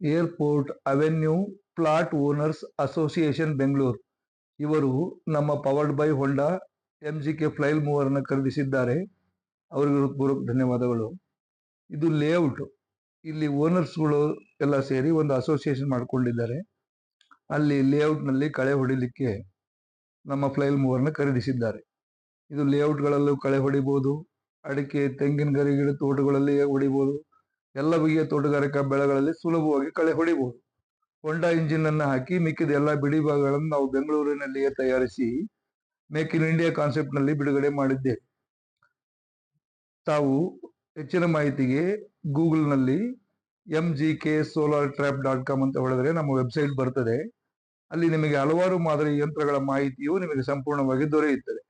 Airport avenue plot owners association Bengaluru ಇವರು ನಮ್ಮ powered by Honda MGK flail mower ಅನ್ನು ಖರೀದಿಸಿದ್ದಾರೆ. ಅವರಿಗೆ ಪೂರ್ವಕ ಧನ್ಯವಾದಗಳು. ಇದು ಲೇಔಟ್, ಇಲ್ಲಿ ಓನರ್ಸ್ಗಳು ಎಲ್ಲ ಸೇರಿ ಒಂದು ಅಸೋಸಿಯೇಷನ್ ಮಾಡ್ಕೊಂಡಿದ್ದಾರೆ. ಅಲ್ಲಿ ಲೇಔಟ್ ನಲ್ಲಿ ಕಳೆ ಹೊಡಿಲಿಕ್ಕೆ ನಮ್ಮ ಫ್ಲೈಲ್ ಮೂವರ್ನ ಖರೀದಿಸಿದ್ದಾರೆ. ಇದು ಲೇಔಟ್ಗಳಲ್ಲೂ ಕಳೆ ಹೊಡಿಬಹುದು, ಅಡಿಕೆ ತೆಂಗಿನ ಗರಿ ಗಿಡ ತೋಟಗಳಲ್ಲಿ ಹೊಡಿಬಹುದು, ಎಲ್ಲ ಬಗೆಯ ತೋಟಗಾರಿಕಾ ಬೆಳೆಗಳಲ್ಲಿ ಸುಲಭವಾಗಿ ಕಳೆ ಹೊಡಿಬಹುದು. ಹೊಂಡಾ ಇಂಜಿನ್ ಅನ್ನು ಹಾಕಿ ಮಿಕ್ಕಿದ ಎಲ್ಲ ಬಿಡಿ ಭಾಗಗಳನ್ನು ನಾವು ಬೆಂಗಳೂರಿನಲ್ಲಿಯೇ ತಯಾರಿಸಿ ಮೇಕ್ ಇನ್ ಇಂಡಿಯಾ ಕಾನ್ಸೆಪ್ಟ್ ನಲ್ಲಿ ಬಿಡುಗಡೆ ಮಾಡಿದ್ದೇವೆ. ತಾವು ಹೆಚ್ಚಿನ ಮಾಹಿತಿಗೆ ಗೂಗಲ್ ನಲ್ಲಿ mgksolartrap.com ಅಂತ ಹೊಡೆದ್ರೆ ನಮ್ಮ ವೆಬ್ಸೈಟ್ ಬರ್ತದೆ. ಅಲ್ಲಿ ನಿಮಗೆ ಹಲವಾರು ಮಾದರಿ ಯಂತ್ರಗಳ ಮಾಹಿತಿಯು ನಿಮಗೆ ಸಂಪೂರ್ಣವಾಗಿ ದೊರೆಯುತ್ತದೆ.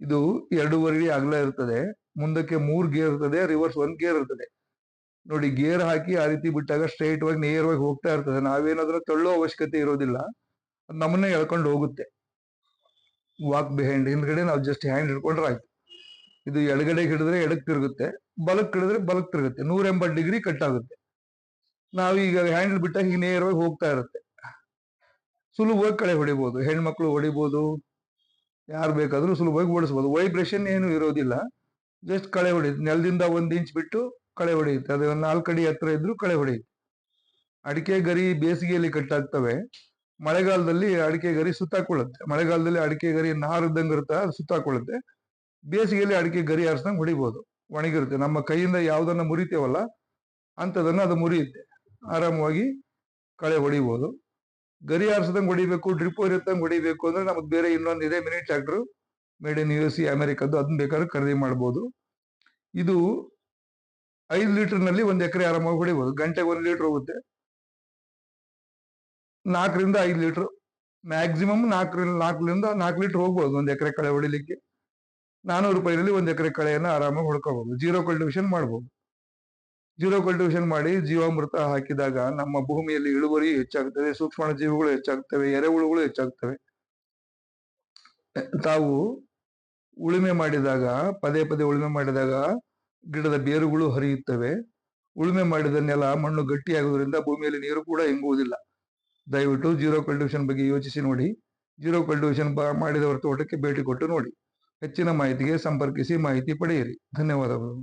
ಇದು 2.5 ಅಡಿ ಅಗಲ ಇರ್ತದೆ, ಮುಂದಕ್ಕೆ 3 ಗೇರ್ ಇರ್ತದೆ, ರಿವರ್ಸ್ 1 ಗೇರ್ ಇರ್ತದೆ. ನೋಡಿ, ಗೇರ್ ಹಾಕಿ ಆ ರೀತಿ ಬಿಟ್ಟಾಗ ಸ್ಟ್ರೈಟ್ ವಾಗಿ ನೇರವಾಗಿ ಹೋಗ್ತಾ ಇರ್ತದೆ. ನಾವೇನಾದ್ರೂ ತಳ್ಳೋ ಅವಶ್ಯಕತೆ ಇರೋದಿಲ್ಲ, ಅದು ನಮ್ಮನ್ನೇ ಎಳ್ಕೊಂಡು ಹೋಗುತ್ತೆ. ವಾಕ್ ಬಿಹೈಂಡ್, ಹಿಂದ್ಗಡೆ ನಾವು ಜಸ್ಟ್ ಹ್ಯಾಂಡ್ ಹಿಡ್ಕೊಂಡ್ರೆ ಆಯ್ತು. ಇದು ಎಡಗಡೆ ಹಿಡಿದ್ರೆ ಎಡಕ್ಕೆ ತಿರುಗುತ್ತೆ, ಬಲಕ್ಕೆ ಹಿಡಿದ್ರೆ ಬಲಕ್ಕೆ ತಿರುಗುತ್ತೆ, 180 ಡಿಗ್ರಿ ಕಟ್ ಆಗುತ್ತೆ. ನಾವೀಗ ಹ್ಯಾಂಡಲ್ ಬಿಟ್ಟಾಗ ಈಗ ನೇರವಾಗಿ ಹೋಗ್ತಾ ಇರುತ್ತೆ. ಸುಲಭವಾಗಿ ಕಳೆ ಹೊಡಿಬಹುದು, ಹೆಣ್ಮಕ್ಳು ಹೊಡಿಬಹುದು, ಯಾರು ಬೇಕಾದ್ರೂ ಸುಲಭವಾಗಿ ಓಡಿಸಬಹುದು. ವೈಬ್ರೇಷನ್ ಏನು ಇರೋದಿಲ್ಲ, ಜಸ್ಟ್ ಕಳೆ ಹೊಡೆಯುತ್ತೆ. ನೆಲದಿಂದ 1 ಇಂಚ್ ಬಿಟ್ಟು ಕಳೆ ಹೊಡೆಯುತ್ತೆ. ಅದು 4 ಅಡಿ ಹತ್ರ ಇದ್ರೂ ಕಳೆ ಹೊಡೆಯುತ್ತೆ. ಅಡಿಕೆ ಗರಿ ಬೇಸಿಗೆಯಲ್ಲಿ ಕಟ್ಟಾಗ್ತವೆ, ಮಳೆಗಾಲದಲ್ಲಿ ಅಡಿಕೆ ಗರಿ ಸುತ್ತಾಕೊಳ್ಳುತ್ತೆ. ಮಳೆಗಾಲದಲ್ಲಿ ಅಡಿಕೆ ಗರಿ ನಾರದಂಗ ಇರುತ್ತೆ, ಅದು ಸುತ್ತಾಕೊಳ್ಳುತ್ತೆ. ಬೇಸಿಗೆಯಲ್ಲಿ ಅಡಿಕೆ ಗರಿ ಆರಿಸ್ದಂಗೆ ಹೊಡಿಬಹುದು, ಒಣಗಿರುತ್ತೆ. ನಮ್ಮ ಕೈಯಿಂದ ಯಾವ್ದನ್ನ ಮುರಿತೇವಲ್ಲ ಅಂತದನ್ನ ಅದು ಮುರಿಯುತ್ತೆ, ಆರಾಮವಾಗಿ ಕಳೆ ಹೊಡಿಬಹುದು. ಗರಿ ಆರಿಸದಂಗೆ ಹೊಡಿಬೇಕು, ಡ್ರಿಪ್ ಇರುತ್ತಂಗೆ ಹೊಡಿಬೇಕು ಅಂದ್ರೆ ನಮ್ಗೆ ಬೇರೆ ಇನ್ನೊಂದಿದೆ, mini tractor made in USA ಅಮೆರಿಕದ್ದು, ಅದನ್ನ ಬೇಕಾದ್ರೆ ಖರೀದಿ ಮಾಡ್ಬೋದು. ಇದು 5 ಲೀಟರ್ ನಲ್ಲಿ 1 ಎಕರೆ ಆರಾಮಾಗಿ ಹೊಡಿಬಹುದು. ಗಂಟೆಗೆ 1 ಲೀಟರ್ ಹೋಗುತ್ತೆ. 4 ರಿಂದ 5 ಲೀಟರ್ ಮ್ಯಾಕ್ಸಿಮಮ್ 4 ಲೀಟರ್ ಹೋಗ್ಬೋದು 1 ಎಕರೆ ಕಳೆ ಹೊಡಿಲಿಕ್ಕೆ. 400 ರೂಪಾಯಿನಲ್ಲಿ 1 ಎಕರೆ ಕಳೆಯನ್ನ ಆರಾಮಾಗಿ ಹೊಡ್ಕೋಬಹುದು. ಜೀರೋ ಕಲ್ಟಿವೇಶನ್ ಮಾಡ್ಬೋದು. ಜೀರೋ ಕಲ್ಟಿವೇಶನ್ ಮಾಡಿ ಜೀವಾಮೃತ ಹಾಕಿದಾಗ ನಮ್ಮ ಭೂಮಿಯಲ್ಲಿ ಇಳುವರಿ ಹೆಚ್ಚಾಗ್ತದೆ, ಸೂಕ್ಷ್ಮ ಜೀವಿಗಳು ಹೆಚ್ಚಾಗ್ತವೆ, ಎರೆಹುಳುಗಳು ಹೆಚ್ಚಾಗ್ತವೆ. ತಾವು ಉಳುಮೆ ಮಾಡಿದಾಗ, ಪದೇ ಪದೇ ಉಳುಮೆ ಮಾಡಿದಾಗ ಗಿಡದ ಬೇರುಗಳು ಹರಿಯುತ್ತವೆ. ಉಳುಮೆ ಮಾಡಿದ ನೆಲ ಮಣ್ಣು ಗಟ್ಟಿಯಾಗುವುದರಿಂದ ಭೂಮಿಯಲ್ಲಿ ನೀರು ಕೂಡ ಇಂಗುವುದಿಲ್ಲ. ದಯವಿಟ್ಟು ಜೀರೋ ಕಲ್ಟಿವೇಶನ್ ಬಗ್ಗೆ ಯೋಚಿಸಿ ನೋಡಿ. ಜೀರೋ ಕಲ್ಟಿವೇಶನ್ ಮಾಡಿದವರ ತೋಟಕ್ಕೆ ಭೇಟಿ ಕೊಟ್ಟು ನೋಡಿ. ಹೆಚ್ಚಿನ ಮಾಹಿತಿಗೆ ಸಂಪರ್ಕಿಸಿ, ಮಾಹಿತಿ ಪಡೆಯಿರಿ. ಧನ್ಯವಾದಗಳು.